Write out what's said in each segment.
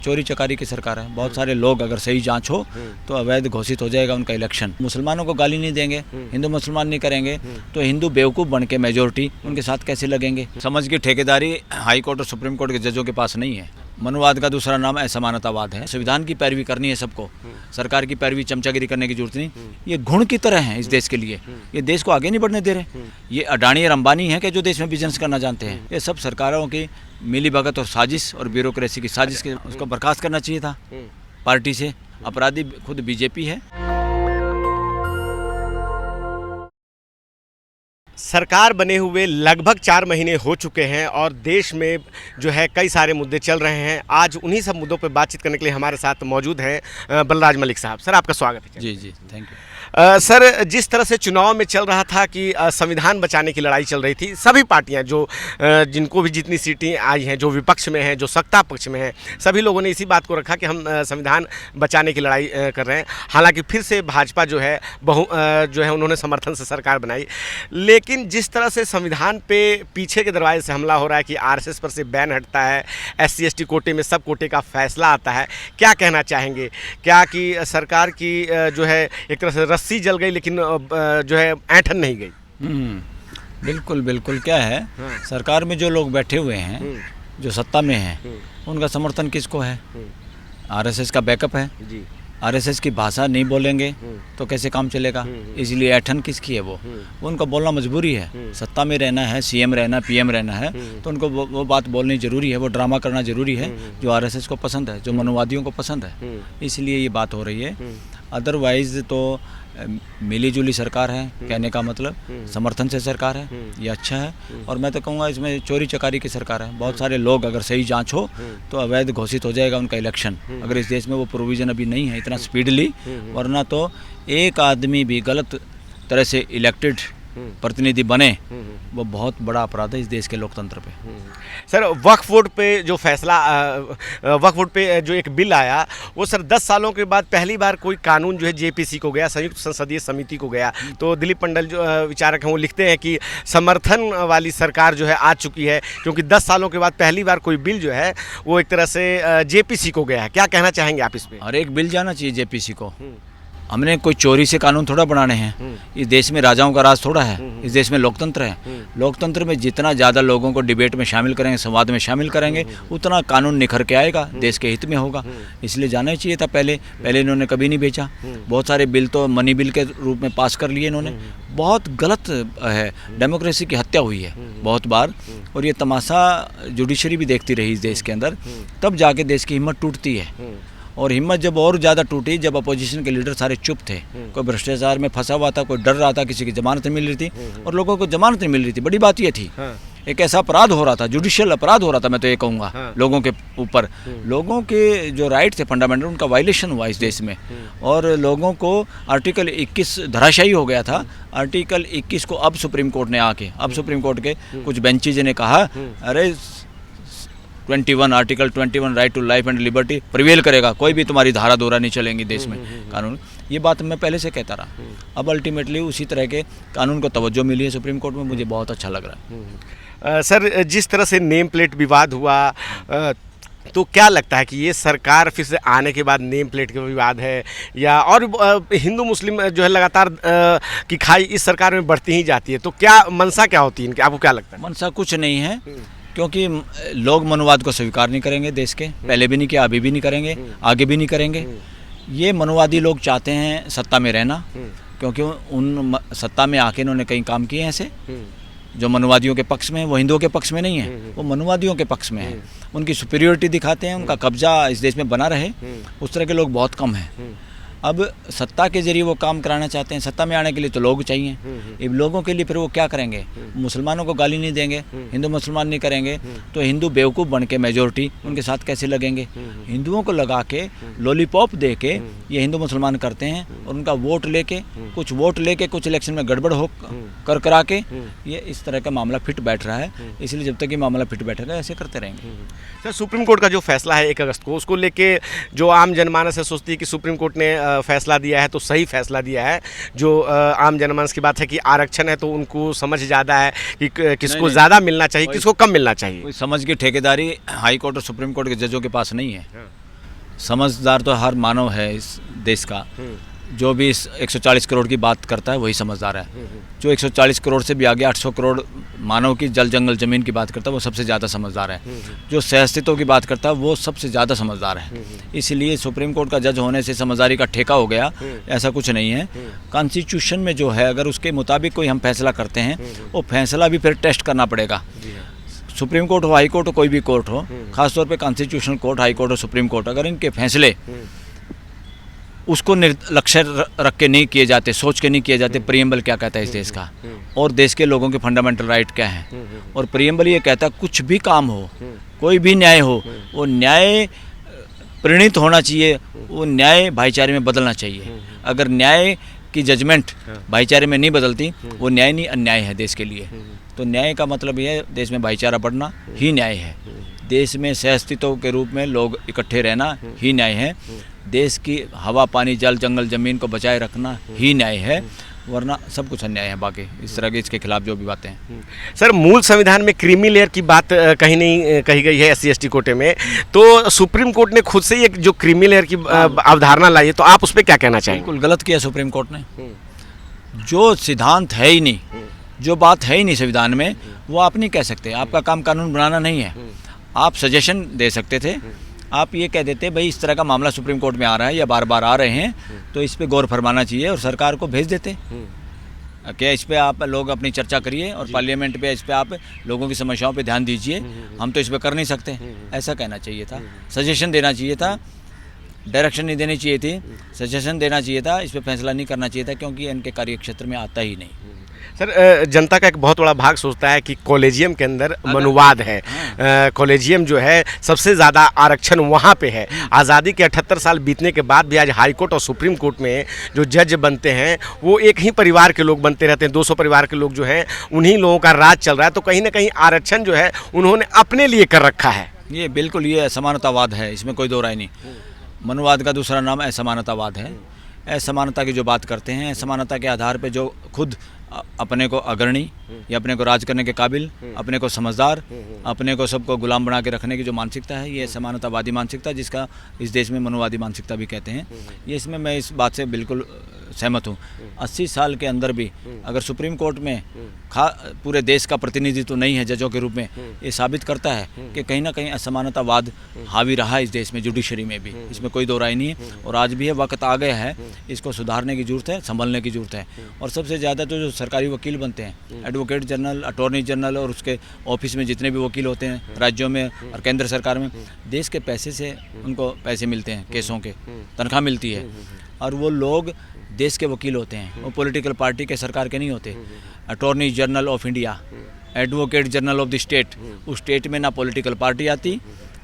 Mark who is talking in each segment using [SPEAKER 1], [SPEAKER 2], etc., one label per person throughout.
[SPEAKER 1] चोरी चकारी की सरकार है। बहुत सारे लोग अगर सही जांच हो तो अवैध घोषित हो जाएगा उनका इलेक्शन। मुसलमानों को गाली नहीं देंगे, हिंदू मुसलमान नहीं करेंगे तो हिंदू बेवकूफ़ बन के मेजोरिटी उनके साथ कैसे लगेंगे। समझ की ठेकेदारी हाई कोर्ट और सुप्रीम कोर्ट के जजों के पास नहीं है। मनुवाद का दूसरा नाम असमानतावाद है। संविधान की पैरवी करनी है सबको, सरकार की पैरवी चमचागिरी करने की जरूरत नहीं। ये घुण की तरह है इस देश के लिए, ये देश को आगे नहीं बढ़ने दे रहे। ये अडानी और अंबानी है कि जो देश में बिजनेस करना जानते हैं। ये सब सरकारों की मिली भगत और साजिश और ब्यूरोक्रेसी की साजिश के उसको बर्खास्त करना चाहिए था पार्टी से। अपराधी खुद बीजेपी है।
[SPEAKER 2] सरकार बने हुए लगभग 4 महीने हो चुके हैं और देश में जो है कई सारे मुद्दे चल रहे हैं। आज उन्हीं सब मुद्दों पर बातचीत करने के लिए हमारे साथ मौजूद हैं बलराज मलिक साहब। सर, आपका स्वागत है।
[SPEAKER 1] जी जी, थैंक यू।
[SPEAKER 2] सर, जिस तरह से चुनाव में चल रहा था कि संविधान बचाने की लड़ाई चल रही थी, सभी पार्टियां जो जिनको भी जितनी सीटें आई हैं, जो विपक्ष में हैं, जो सत्ता पक्ष में हैं, सभी लोगों ने इसी बात को रखा कि हम संविधान बचाने की लड़ाई कर रहे हैं। हालांकि फिर से भाजपा जो है उन्होंने समर्थन से सरकार बनाई। लेकिन जिस तरह से संविधान पे पीछे के दरवाजे से हमला हो रहा है कि आरएसएस पर से बैन हटता है, SC/ST कोटे में सब कोटे का फैसला आता है, क्या कहना चाहेंगे? क्या कि सरकार की जो है एक तरह से रस्सी जल गई लेकिन जो है ऐंठन नहीं गई?
[SPEAKER 1] बिल्कुल बिल्कुल। क्या है, सरकार में जो लोग बैठे हुए हैं, जो सत्ता में हैं, उनका समर्थन किसको है? आरएसएस का बैकअप है जी। आरएसएस की भाषा नहीं बोलेंगे तो कैसे काम चलेगा? इसलिए ऐठन किसकी है? वो उनको बोलना मजबूरी है। सत्ता में रहना है, CM रहना, PM रहना है तो उनको वो बात बोलनी ज़रूरी है, वो ड्रामा करना ज़रूरी है जो आरएसएस को पसंद है, जो मनुवादियों को पसंद है। इसलिए ये बात हो रही है। अदरवाइज़ तो मिली जुली सरकार है, कहने का मतलब समर्थन से सरकार है, ये अच्छा है। और मैं तो कहूँगा इसमें चोरी चकारी की सरकार है। बहुत सारे लोग अगर सही जांच हो तो अवैध घोषित हो जाएगा उनका इलेक्शन। अगर इस देश में वो प्रोविज़न अभी नहीं है इतना स्पीडली, वरना तो एक आदमी भी गलत तरह से इलेक्टेड प्रतिनिधि बने वो बहुत बड़ा अपराध है इस देश के लोकतंत्र पे।
[SPEAKER 2] सर, वक्फ बोर्ड पे जो फैसला वक्फ बोर्ड पे जो एक बिल आया वो सर 10 सालों के बाद पहली बार कोई कानून जो है JPC को गया, संयुक्त संसदीय समिति को गया। तो दिलीप मंडल जो विचारक हैं वो लिखते हैं कि समर्थन वाली सरकार जो है आ चुकी है, क्योंकि 10 सालों के बाद पहली बार कोई बिल जो है वो एक तरह से JPC को गया है। क्या कहना चाहेंगे आप इस पर?
[SPEAKER 1] हर एक बिल जाना चाहिए JPC को। हमने कोई चोरी से कानून थोड़ा बनाने हैं। इस देश में राजाओं का राज थोड़ा है, इस देश में लोकतंत्र है। लोकतंत्र में जितना ज़्यादा लोगों को डिबेट में शामिल करेंगे, संवाद में शामिल करेंगे, उतना कानून निखर के आएगा, देश के हित में होगा। इसलिए जाना ही चाहिए था पहले इन्होंने कभी नहीं बेचा। बहुत सारे बिल तो मनी बिल के रूप में पास कर लिए इन्होंने। बहुत गलत है, डेमोक्रेसी की हत्या हुई है बहुत बार। और ये तमाशा जुडिशरी भी देखती रही इस देश के अंदर, तब जाके देश की हिम्मत टूटती है। और हिम्मत जब और ज़्यादा टूटी जब अपोजिशन के लीडर सारे चुप थे, कोई भ्रष्टाचार में फंसा हुआ था, कोई डर रहा था, किसी की जमानत नहीं मिल रही थी और लोगों को जमानत नहीं मिल रही थी। बड़ी बात ये थी, एक ऐसा अपराध हो रहा था, जुडिशियल अपराध हो रहा था, मैं तो ये कहूँगा लोगों के ऊपर। लोगों के जो राइट थे फंडामेंटल, उनका वायलेशन हुआ इस देश में। और लोगों को आर्टिकल 21 धराशायी हो गया था। आर्टिकल 21 को अब सुप्रीम कोर्ट ने अब सुप्रीम कोर्ट के कुछ बेंचेज ने कहा अरे 21 article 21 right to life and liberty prevail करेगा, कोई भी तुम्हारी धारा दोरा नहीं चलेंगी देश में कानून। ये बात मैं पहले से कहता रहा। अब अल्टीमेटली उसी तरह के कानून को तवज्जो मिली है सुप्रीम कोर्ट में, मुझे बहुत अच्छा लग रहा है।
[SPEAKER 2] सर, जिस तरह से नेम प्लेट विवाद हुआ तो क्या लगता है कि ये सरकार फिर से आने के बाद नेम प्लेट का विवाद है या और हिंदू मुस्लिम जो है लगातार की खाई इस सरकार में बढ़ती ही जाती है? तो क्या मंशा क्या होती है इनकी, आपको क्या लगता है?
[SPEAKER 1] मंशा कुछ नहीं है, क्योंकि लोग मनुवाद को स्वीकार नहीं करेंगे देश के, पहले भी नहीं किया, अभी भी नहीं करेंगे, आगे भी नहीं करेंगे। ये मनुवादी लोग चाहते हैं सत्ता में रहना, क्योंकि उन सत्ता में आके इन्होंने कई काम किए हैं ऐसे जो मनुवादियों के पक्ष में है। वो हिंदुओं के पक्ष में नहीं है, वो मनुवादियों के पक्ष में है। उनकी सुपीरियरिटी दिखाते हैं, उनका कब्जा इस देश में बना रहे, उस तरह के लोग बहुत कम हैं। अब सत्ता के जरिए वो काम कराना चाहते हैं। सत्ता में आने के लिए तो लोग चाहिए। इन लोगों के लिए फिर वो क्या करेंगे? मुसलमानों को गाली नहीं देंगे, हिंदू मुसलमान नहीं करेंगे तो हिंदू बेवकूफ़ बन के मेजोरिटी उनके साथ कैसे लगेंगे? हिंदुओं को लगा के लॉलीपॉप दे के ये हिंदू मुसलमान करते हैं और उनका वोट लेके कुछ इलेक्शन में गड़बड़ हो कर करा के ये इस तरह का मामला फिट बैठ रहा है। इसलिए जब तक ये मामला फिट बैठेगा ऐसे करते रहेंगे।
[SPEAKER 2] सर, सुप्रीम कोर्ट का जो फैसला है 1 अगस्त को, उसको लेके जो आम जनमानस है सोचती है कि सुप्रीम कोर्ट ने फैसला दिया है तो सही फैसला दिया है। जो आम जनमानस की बात है कि आरक्षण है तो उनको समझ ज़्यादा है कि किसको ज़्यादा मिलना चाहिए, किसको कम मिलना चाहिए।
[SPEAKER 1] कोई समझ की ठेकेदारी हाई कोर्ट और सुप्रीम कोर्ट के जजों के पास नहीं है। समझदार तो हर मानव है इस देश का। जो भी इस 140 करोड़ की बात करता है वही समझदार है। जो 140 करोड़ से भी आगे 800 करोड़ मानव की जल जंगल ज़मीन की बात करता है वो सबसे ज़्यादा समझदार है। जो सहअस्तित्व की बात करता है वो सबसे ज़्यादा समझदार है। इसलिए सुप्रीम कोर्ट का जज होने से समझदारी का ठेका हो गया, ऐसा कुछ नहीं है। कॉन्स्टिट्यूशन में जो है अगर उसके मुताबिक कोई हम फैसला करते हैं वो फैसला भी फिर टेस्ट करना पड़ेगा। सुप्रीम कोर्ट हो, हाई कोर्ट हो, कोई भी कोर्ट हो, खासतौर पे कॉन्स्टिट्यूशनल कोर्ट, हाई कोर्ट और सुप्रीम कोर्ट, अगर इनके फैसले उसको लक्ष्य रख के नहीं किए जाते, सोच के नहीं किए जाते प्रीएम्बल क्या कहता है इस देश का और देश के लोगों के फंडामेंटल राइट क्या हैं, और प्रीएम्बल ये कहता है कुछ भी काम हो, कोई भी न्याय हो, वो न्याय परिणित होना चाहिए, वो न्याय भाईचारे में बदलना चाहिए। अगर न्याय की जजमेंट भाईचारे में नहीं बदलती वो न्याय नहीं, अन्याय है देश के लिए। तो न्याय का मतलब ये है देश में भाईचारा बढ़ना ही न्याय है। देश में सहअस्तित्व के रूप में लोग इकट्ठे रहना ही न्याय है। देश की हवा, पानी, जल, जंगल, ज़मीन को बचाए रखना ही न्याय है, वरना सब कुछ अन्याय है। बाकी इस तरह के इसके खिलाफ जो भी बातें हैं।
[SPEAKER 2] सर, मूल संविधान में क्रीमी लेयर की बात कहीं नहीं कही गई है SC/ST कोटे में, तो सुप्रीम कोर्ट ने खुद से ही एक जो क्रीमी लेयर की अवधारणा लाई है, तो आप उस पर क्या कहना चाहेंगे?
[SPEAKER 1] बिल्कुल गलत किया सुप्रीम कोर्ट ने। जो सिद्धांत है ही नहीं, जो बात है ही नहीं संविधान में, वो आप नहीं कह सकते। आपका काम कानून बनाना नहीं है। आप सजेशन दे सकते थे, आप ये कह देते भाई इस तरह का मामला सुप्रीम कोर्ट में आ रहा है या बार बार आ रहे हैं तो इस पे गौर फरमाना चाहिए और सरकार को भेज देते। क्या इस पे आप लोग अपनी चर्चा करिए और पार्लियामेंट पे इस पे आप लोगों की समस्याओं पे ध्यान दीजिए, हम तो इस पे कर नहीं सकते, ऐसा कहना चाहिए था। सजेशन देना चाहिए था, डायरेक्शन नहीं देनी चाहिए थी, सजेशन देना चाहिए था। इस पे फैसला नहीं करना चाहिए था क्योंकि इनके कार्यक्षेत्र में आता ही नहीं।
[SPEAKER 2] सर, जनता का एक बहुत बड़ा भाग सोचता है कि कॉलेजियम के अंदर मनुवाद है। कॉलेजियम जो है सबसे ज़्यादा आरक्षण वहाँ पे है। आज़ादी के 78 साल बीतने के बाद भी आज हाई कोर्ट और सुप्रीम कोर्ट में जो जज बनते हैं वो एक ही परिवार के लोग बनते रहते हैं। 200 परिवार के लोग जो हैं उन्हीं लोगों का राज चल रहा है। तो कहीं ना कहीं आरक्षण जो है उन्होंने अपने लिए कर रखा है।
[SPEAKER 1] ये बिल्कुल ये असमानतावाद है, इसमें कोई दो राय नहीं। मनुवाद का दूसरा नाम असमानतावाद है। असमानता की जो बात करते हैं, असमानता के आधार पे जो खुद अपने को अग्रणी या अपने को राज करने के काबिल, अपने को समझदार, अपने को सबको गुलाम बना के रखने की जो मानसिकता है, ये समानतावादी मानसिकता, जिसका इस देश में मनुवादी मानसिकता भी कहते हैं। ये इसमें मैं इस बात से बिल्कुल सहमत हूँ। 80 साल के अंदर भी अगर सुप्रीम कोर्ट में पूरे देश का प्रतिनिधित्व नहीं है जजों के रूप में, ये साबित करता है कि कहीं ना कहीं असमानतावाद हावी रहा है इस देश में, जुडिशरी में भी। इसमें कोई दो राय नहीं है और आज भी ये वक्त आ गया है, इसको सुधारने की ज़रूरत है, संभलने की ज़रूरत है। और सबसे ज़्यादा तो जो सरकारी वकील बनते हैं, एडवोकेट जनरल, अटॉर्नी जनरल और उसके ऑफिस में जितने भी वकील होते हैं राज्यों में और केंद्र सरकार में, देश के पैसे से उनको पैसे मिलते हैं, केसों के तनख्वाह मिलती है और वो लोग देश के वकील होते हैं, वो पॉलिटिकल पार्टी के, सरकार के नहीं होते। Attorney general of India, advocate general of the state, उस स्टेट में ना पॉलिटिकल पार्टी आती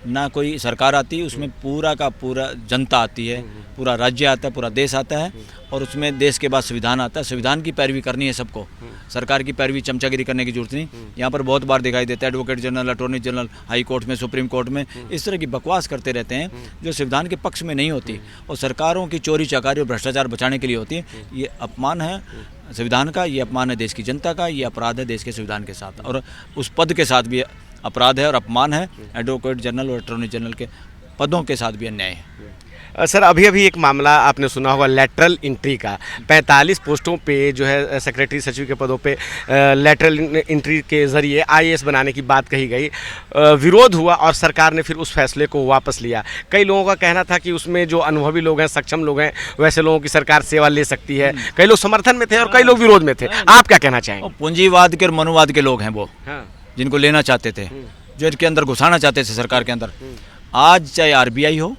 [SPEAKER 1] ना कोई सरकार आती, उसमें पूरा का पूरा जनता आती है, पूरा राज्य आता है, पूरा देश आता है और उसमें देश के बाद संविधान आता है। संविधान की पैरवी करनी है सबको, सरकार की पैरवी चमचागिरी करने की जरूरत नहीं। यहाँ पर बहुत बार दिखाई देता है advocate general, attorney general high court में, सुप्रीम कोर्ट में इस तरह की बकवास करते रहते हैं जो संविधान के पक्ष में नहीं होती और सरकारों की चोरी चकारी और भ्रष्टाचार बचाने के लिए होती है। ये अपमान है संविधान का, ये अपमान है देश की जनता का, ये अपराध है देश के संविधान के साथ और उस पद के साथ भी अपराध है और अपमान है। एडवोकेट जनरल और अटॉर्नी जनरल के पदों के साथ भी अन्याय है।
[SPEAKER 2] सर, अभी अभी एक मामला आपने सुना होगा लेटरल एंट्री का। 45 पोस्टों पे जो है सेक्रेटरी सचिव के पदों पे लेटरल एंट्री के ज़रिए IAS बनाने की बात कही गई। विरोध हुआ और सरकार ने फिर उस फैसले को वापस लिया। कई लोगों का कहना था कि उसमें जो अनुभवी लोग हैं, सक्षम लोग हैं, वैसे लोगों की सरकार सेवा ले सकती है। कई लोग समर्थन में थे और कई लोग विरोध में थे। आप क्या कहना चाहेंगे?
[SPEAKER 1] पूंजीवाद के और मनुवाद के लोग हैं वो, जिनको लेना चाहते थे, जो इनके अंदर घुसाना चाहते थे सरकार के अंदर। आज चाहे RBI हो,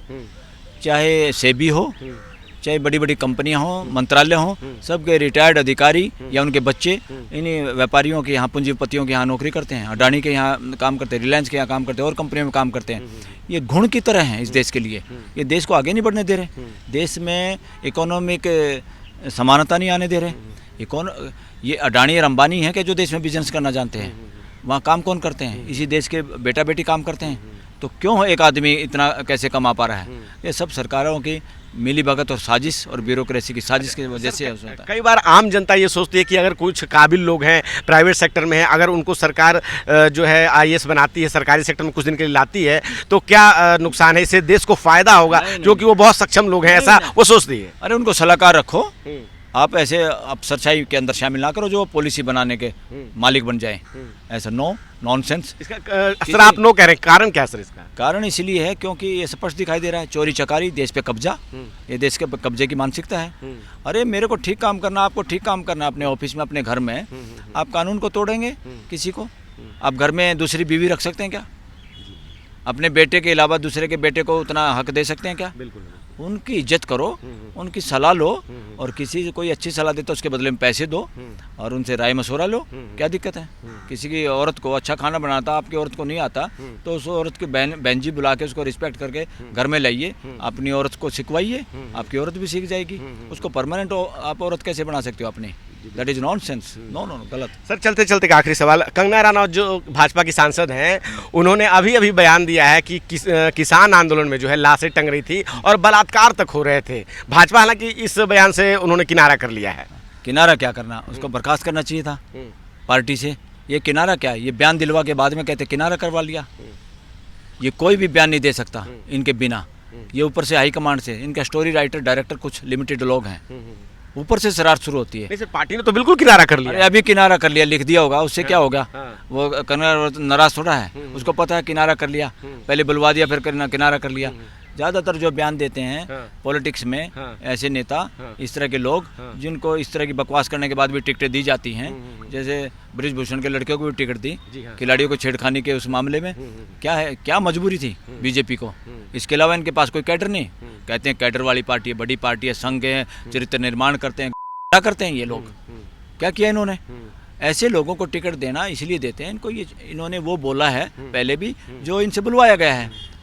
[SPEAKER 1] चाहे सेबी हो, चाहे बड़ी बड़ी कंपनियां हो, मंत्रालय हो, सबके रिटायर्ड अधिकारी या उनके बच्चे इन्हीं व्यापारियों के यहाँ, पूंजीपतियों के यहाँ नौकरी करते हैं, अडानी के यहाँ काम करते हैं, रिलायंस के यहाँ काम करते हैं और कंपनियों में काम करते हैं। ये गुण की तरह हैं इस देश के लिए। ये देश को आगे नहीं बढ़ने दे रहे, देश में इकोनॉमिक समानता नहीं आने दे रहे। ये अडानी और अंबानी हैं कि जो देश में बिजनेस करना जानते हैं। वहाँ काम कौन करते हैं? इसी देश के बेटा बेटी काम करते हैं। तो क्यों एक आदमी इतना कैसे कमा पा रहा है? ये सब सरकारों की मिली भगत और साजिश और ब्यूरोक्रेसी की साजिश की वजह से होता है।
[SPEAKER 2] कई बार आम जनता ये सोचती है कि अगर कुछ काबिल लोग हैं प्राइवेट सेक्टर में हैं, अगर उनको सरकार जो है आईएएस बनाती है, सरकारी सेक्टर में कुछ दिन के लिए लाती है, तो क्या नुकसान है? इससे देश को फायदा होगा, जो कि वो बहुत सक्षम लोग हैं, ऐसा वो सोचती है।
[SPEAKER 1] अरे उनको सलाहकार रखो, आप ऐसे अफसरशाही के अंदर शामिल ना करो जो पॉलिसी बनाने के मालिक बन जाए। ऐसा नॉनसेंस।
[SPEAKER 2] इसका सर आप नो कह रहे हैं, कारण क्या है सर इसका?
[SPEAKER 1] कारण इसलिए है क्योंकि ये स्पष्ट दिखाई दे रहा है, चोरी चकारी, देश पे कब्जा, ये देश के कब्जे की मानसिकता है। अरे मेरे को ठीक काम करना, आपको ठीक काम करना, अपने ऑफिस में, अपने घर में आप कानून को तोड़ेंगे किसी को? आप घर में दूसरी बीवी रख सकते हैं क्या? अपने बेटे के अलावा दूसरे के बेटे को उतना हक दे सकते हैं क्या?
[SPEAKER 2] बिल्कुल।
[SPEAKER 1] उनकी इज्जत करो, उनकी सलाह लो, और किसी को कोई अच्छी सलाह देता है उसके बदले में पैसे दो और उनसे राय मशवरा लो। क्या दिक्कत है? किसी की औरत को अच्छा खाना बनाता, आपकी औरत को नहीं आता, तो उस औरत की बहन जी बुला के उसको रिस्पेक्ट करके घर में लाइए, अपनी औरत को सिखवाइए, आपकी औरत भी सीख जाएगी। उसको परमानेंट आप औरत कैसे बना सकते हो अपनी? That is nonsense. नो, गलत।
[SPEAKER 2] सर चलते चलते का आखिरी सवाल, कंगना रनौत जो भाजपा की सांसद हैं, उन्होंने अभी अभी बयान दिया है कि किसान आंदोलन में जो है लाशें टंग रही थी और बलात्कार तक हो रहे थे। भाजपा हालांकि इस बयान से उन्होंने किनारा कर लिया है।
[SPEAKER 1] किनारा क्या करना, उसको बर्खास्त करना चाहिए था पार्टी से। ये किनारा क्या है? ये बयान दिलवा के बाद में कहते किनारा करवा लिया। ये कोई भी बयान नहीं दे सकता इनके बिना। ये ऊपर से हाईकमांड से, इनका स्टोरी राइटर डायरेक्टर कुछ लिमिटेड लोग हैं, ऊपर से शरारत शुरू होती है।
[SPEAKER 2] नहीं सर, पार्टी ने तो बिल्कुल किनारा कर लिया।
[SPEAKER 1] अरे अभी किनारा कर लिया, लिख दिया होगा, उससे क्या होगा? वो कंगना नाराज थोड़ा है, उसको पता है किनारा कर लिया, पहले बुलवा दिया फिर किनारा कर लिया। ज़्यादातर जो बयान देते हैं पॉलिटिक्स में ऐसे नेता, इस तरह के लोग जिनको इस तरह की बकवास करने के बाद भी टिकटें दी जाती हैं, जैसे बृजभूषण के लड़कियों को भी टिकट दी खिलाड़ियों को छेड़खानी के उस मामले में। क्या है, क्या मजबूरी थी बीजेपी को? इसके अलावा इनके पास कोई कैडर नहीं। कहते हैं कैडर वाली पार्टी है, बड़ी पार्टी है, संघ है, चरित्र निर्माण करते हैं। क्या करते हैं ये लोग? क्या किया इन्होंने? ऐसे लोगों को टिकट देना इसलिए देते हैं इनको, ये इन्होंने वो बोला है पहले भी जो इनसे बुलवाया गया है।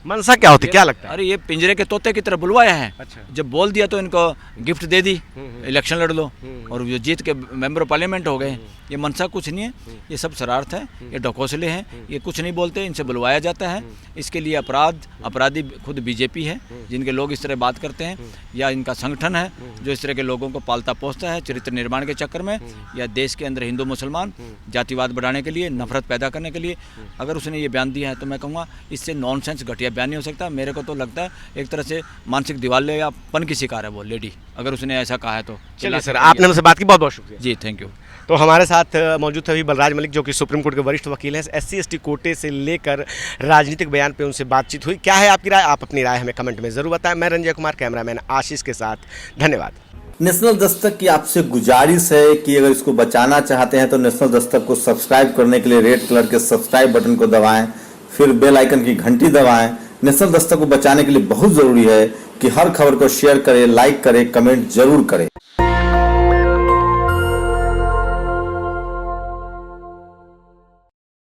[SPEAKER 2] मनसा क्या होती, क्या लगता है?
[SPEAKER 1] अरे ये पिंजरे के तोते की तरह बुलवाया है।
[SPEAKER 2] अच्छा।
[SPEAKER 1] जब बोल दिया तो इनको गिफ्ट दे दी, इलेक्शन लड़ लो, और जो जीत के मेंबर ऑफ पार्लियामेंट हो गए। ये मनसा कुछ नहीं है, ये सब शरारत है, ये ढकोसले हैं, ये कुछ नहीं बोलते, इनसे बुलवाया जाता है। इसके लिए अपराधी खुद बीजेपी है, जिनके लोग इस तरह बात करते हैं, या इनका संगठन है जो इस तरह के लोगों को पालता पोसता है चरित्र निर्माण के चक्कर में, या देश के अंदर हिंदू मुसलमान जातिवाद बढ़ाने के लिए, नफरत पैदा करने के लिए। अगर उसने ये बयान दिया है तो मैं कहूँगा इससे नॉनसेंस घटिया बयान नहीं हो सकता। मेरे को तो लगता है एक तरह से मानसिक दिवाले या पन की शिकार है वो लेडी, अगर उसने ऐसा कहा है तो।
[SPEAKER 2] चलिए सर, आपने हमसे बात की, बहुत बहुत शुक्रिया।
[SPEAKER 1] जी, थैंक यू।
[SPEAKER 2] तो हमारे साथ मौजूद थे अभी बलराज मलिक, जो कि सुप्रीम कोर्ट के वरिष्ठ वकील हैं। SC/ST कोटे से लेकर राजनीतिक बयान पे उनसे बातचीत हुई। क्या है आपकी राय? आप अपनी राय हमें कमेंट में ज़रूर बताएं। मैं रंजय कुमार, कैमरामैन आशीष के साथ, धन्यवाद।
[SPEAKER 3] नेशनल दस्तक की आपसे गुजारिश है कि अगर इसको बचाना चाहते हैं तो नेशनल दस्तक को सब्सक्राइब करने के लिए रेड कलर के सब्सक्राइब बटन को दबाएं, फिर बेल आइकन की घंटी दबाएं। नेशनल दस्तक को बचाने के लिए बहुत ज़रूरी है कि हर खबर को शेयर करें, लाइक करें, कमेंट जरूर करें।